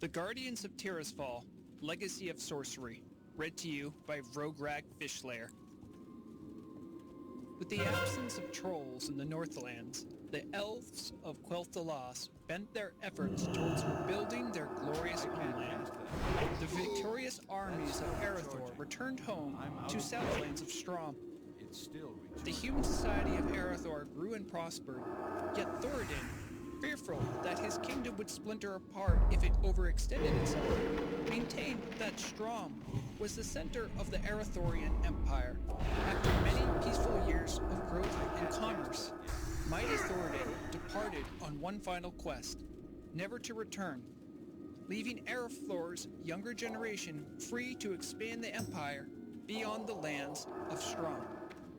The Guardians of Tirisfal, Legacy of Sorcery, read to you by Rograg Fishlayer. With the absence of trolls in the Northlands, the elves of Quel'Thalas bent their efforts towards rebuilding their glorious homeland. The victorious armies of Arathor returned home to Southlands of Strom. The human society of Arathor grew and prospered, yet Thoradin, fearful that his kingdom would splinter apart if it overextended itself, maintained that Strom was the center of the Arathorian Empire. After many peaceful years of growth and commerce, mighty Thoradin departed on one final quest, never to return, leaving Arathor's younger generation free to expand the empire beyond the lands of Strom.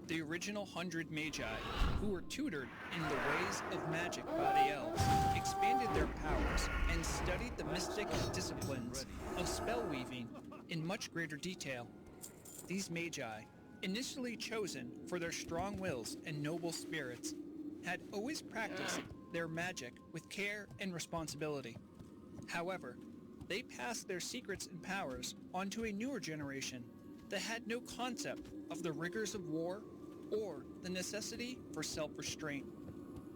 The original 100 Magi, who were tutored in the ways of magic by the elves, expanded their powers and studied the mystic disciplines of spellweaving in much greater detail. These Magi, initially chosen for their strong wills and noble spirits, had always practiced their magic with care and responsibility. However, they passed their secrets and powers onto a newer generation that had no concept of the rigors of war or the necessity for self-restraint.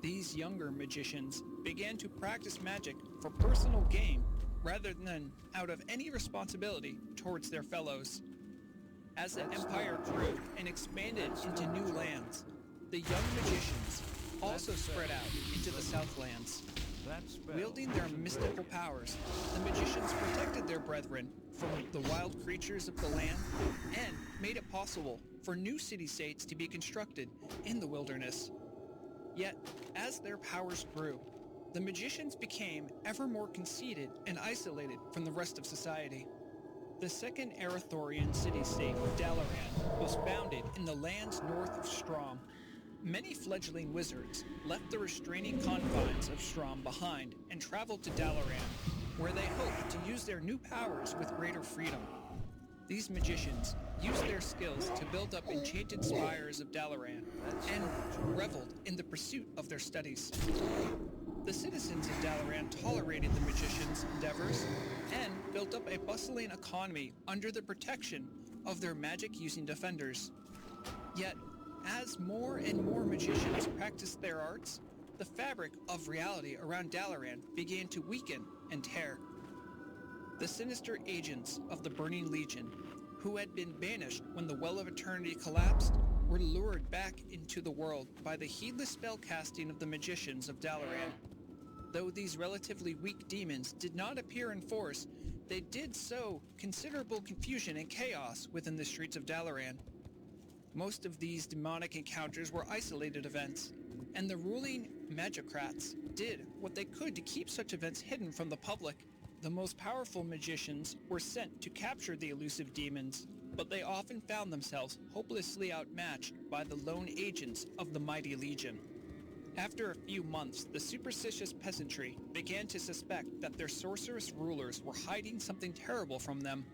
These younger magicians began to practice magic for personal gain rather than out of any responsibility towards their fellows. As the empire grew and expanded into new lands, the young magicians also spread out into the Southlands. Wielding their mystical powers, the magicians protected their brethren from the wild creatures of the land and made it possible for new city-states to be constructed in the wilderness. Yet, as their powers grew, the magicians became ever more conceited and isolated from the rest of society. The second Arathorian city-state of Dalaran was founded in the lands north of Strom. Many fledgling wizards left the restraining confines of Strom behind and traveled to Dalaran, where they hoped to use their new powers with greater freedom. These magicians used their skills to build up enchanted spires of Dalaran and reveled in the pursuit of their studies. The citizens of Dalaran tolerated the magicians' endeavors and built up a bustling economy under the protection of their magic-using defenders. Yet, as more and more magicians practiced their arts, the fabric of reality around Dalaran began to weaken and tear. The sinister agents of the Burning Legion, who had been banished when the Well of Eternity collapsed, were lured back into the world by the heedless spellcasting of the magicians of Dalaran. Though these relatively weak demons did not appear in force, they did sow considerable confusion and chaos within the streets of Dalaran. Most of these demonic encounters were isolated events, and the ruling magicrats did what they could to keep such events hidden from the public. The most powerful magicians were sent to capture the elusive demons, but they often found themselves hopelessly outmatched by the lone agents of the mighty Legion. After a few months, the superstitious peasantry began to suspect that their sorceress rulers were hiding something terrible from them.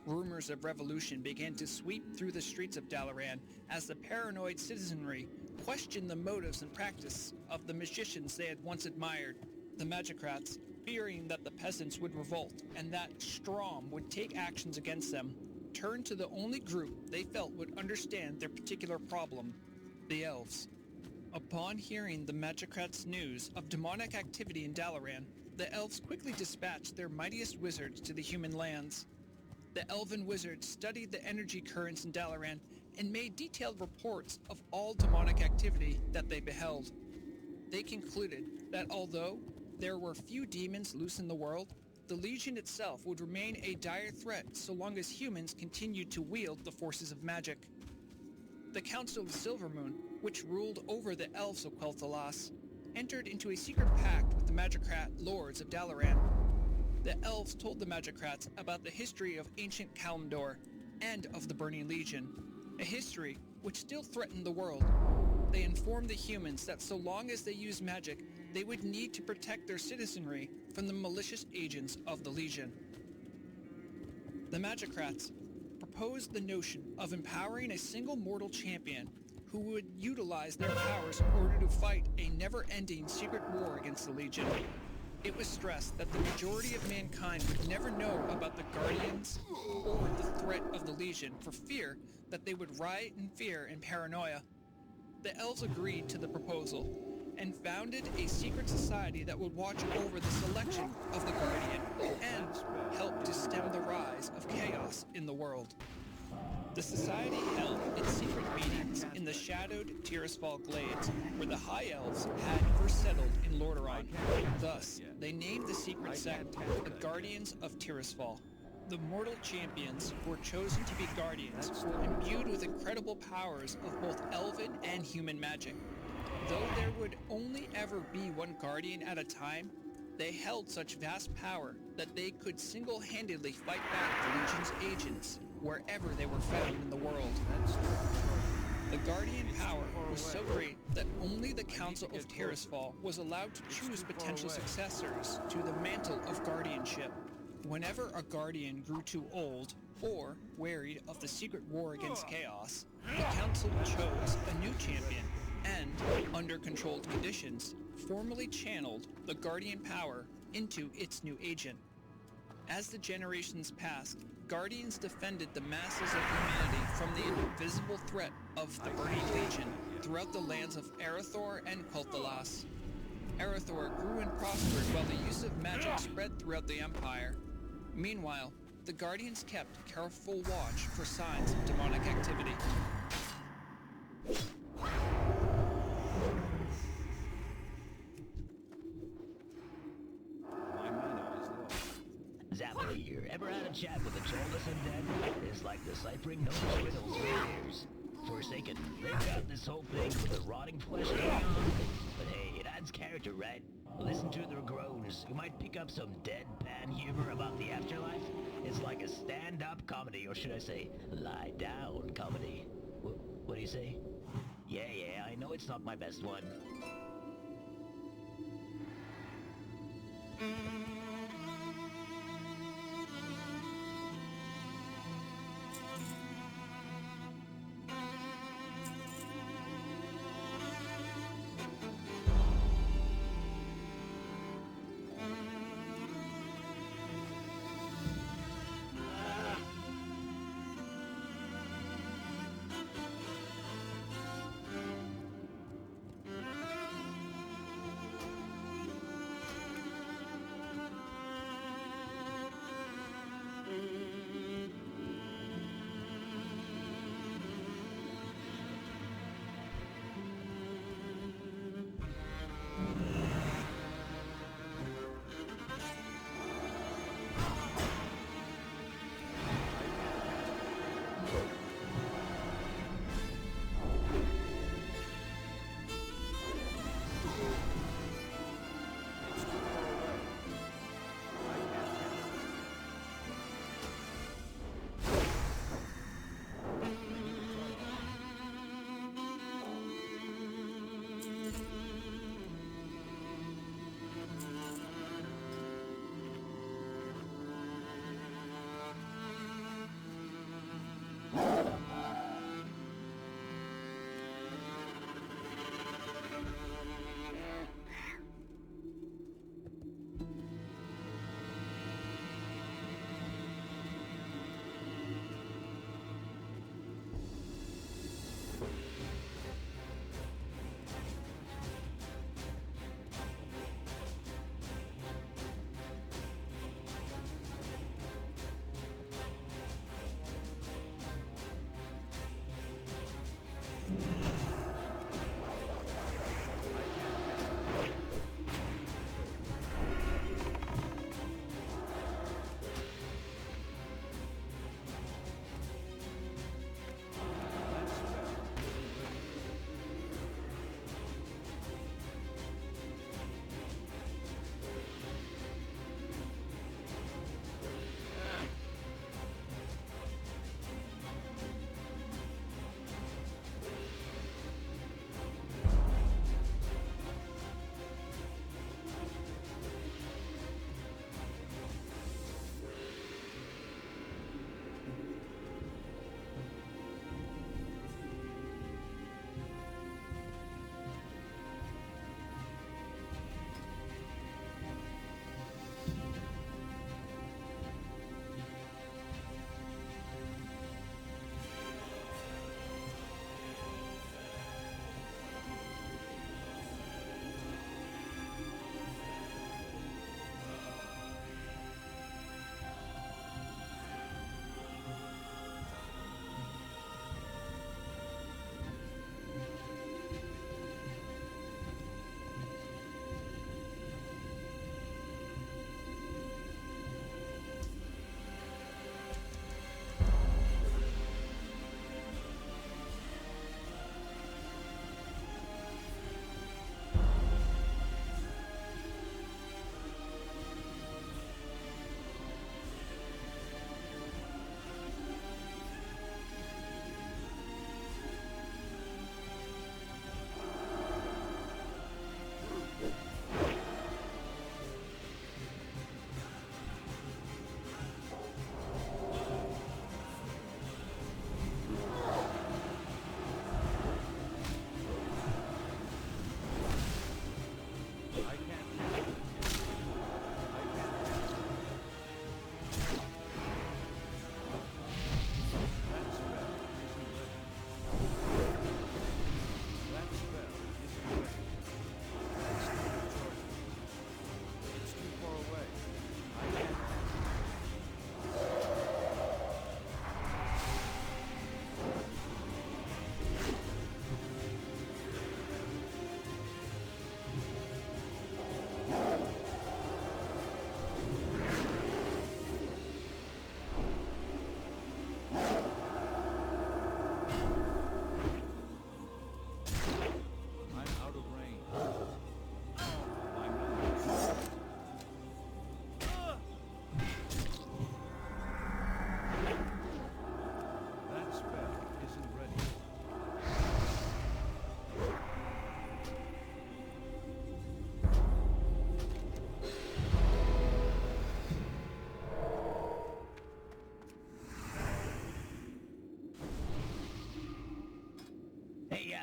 Rumors of revolution began to sweep through the streets of Dalaran as the paranoid citizenry questioned the motives and practice of the magicians they had once admired. The magicrats, fearing that the peasants would revolt and that Strom would take actions against them, turned to the only group they felt would understand their particular problem, the elves. Upon hearing the magicrats' news of demonic activity in Dalaran, the elves quickly dispatched their mightiest wizards to the human lands. The elven wizards studied the energy currents in Dalaran and made detailed reports of all demonic activity that they beheld. They concluded that although there were few demons loose in the world, the Legion itself would remain a dire threat so long as humans continued to wield the forces of magic. The Council of Silvermoon, which ruled over the elves of Quel'Thalas, entered into a secret pact with the magicrat lords of Dalaran. The elves told the magicrats about the history of ancient Kalimdor and of the Burning Legion, a history which still threatened the world. They informed the humans that so long as they used magic, they would need to protect their citizenry from the malicious agents of the Legion. The magicrats proposed the notion of empowering a single mortal champion who would utilize their powers in order to fight a never-ending secret war against the Legion. It was stressed that the majority of mankind would never know about the Guardians or the threat of the Legion for fear that they would riot in fear and paranoia. The elves agreed to the proposal and founded a secret society that would watch over the selection of the Guardian and help to stem the rise of chaos in the world. The society held its secret meetings in the shadowed Tirisfal Glades, where the High Elves had first settled in Lordaeron. Thus, they named the secret sect the Guardians of Tirisfal. The mortal champions who were chosen to be guardians were imbued with incredible powers of both elven and human magic. Though there would only ever be one guardian at a time, they held such vast power that they could single-handedly fight back the Legion's agents wherever they were found in the world. The Guardian power was so great that only the Council of Tirisfal was allowed to choose potential successors to the mantle of guardianship. Whenever a guardian grew too old, or wearied of the secret war against chaos, the Council chose a new champion and, under controlled conditions, formally channeled the Guardian power into its new agent. As the generations passed, Guardians defended the masses of humanity from the invisible threat of the Burning Legion throughout the lands of Arathor and Quel'Thalas. Arathor grew and prospered while the use of magic spread throughout the Empire. Meanwhile, the Guardians kept careful watch for signs of demonic activity. Zapper here. Ever had a chat with a soulless undead? It's like deciphering no riddles for years. Forsaken, they've got this whole thing with the rotting flesh going on. But hey, it adds character, right? Listen to their groans. You might pick up some deadpan humor about the afterlife. It's like a stand-up comedy, or should I say, lie-down comedy. What do you say? Yeah, I know it's not my best one.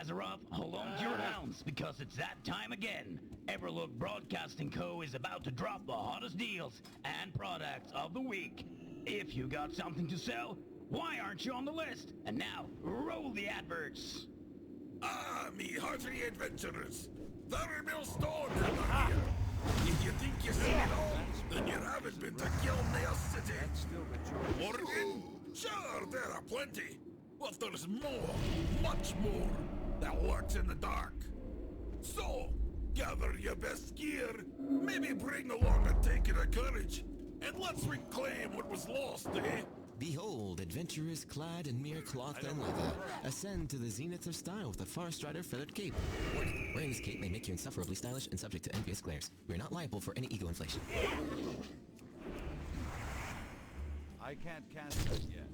guys are up, hold on to your rounds, because it's that time again. Everlook Broadcasting Co. is about to drop the hottest deals and products of the week. If you got something to sell, why aren't you on the list? And now, roll the adverts. Ah, me hearty adventurers! Thurmill Stonehammer here! If you think you see it all, then you haven't been to Gilnail City! Morgan? Sure, there are plenty! But there's more, much more, that lurks in the dark. So, gather your best gear, maybe bring along a taken of courage, and let's reclaim what was lost, eh? Behold, adventurers clad in mere cloth and leather, ascend to the zenith of style with a far strider feathered cape. Warning, wearing this cape may make you insufferably stylish and subject to envious glares. We are not liable for any ego inflation. I can't cast it yet.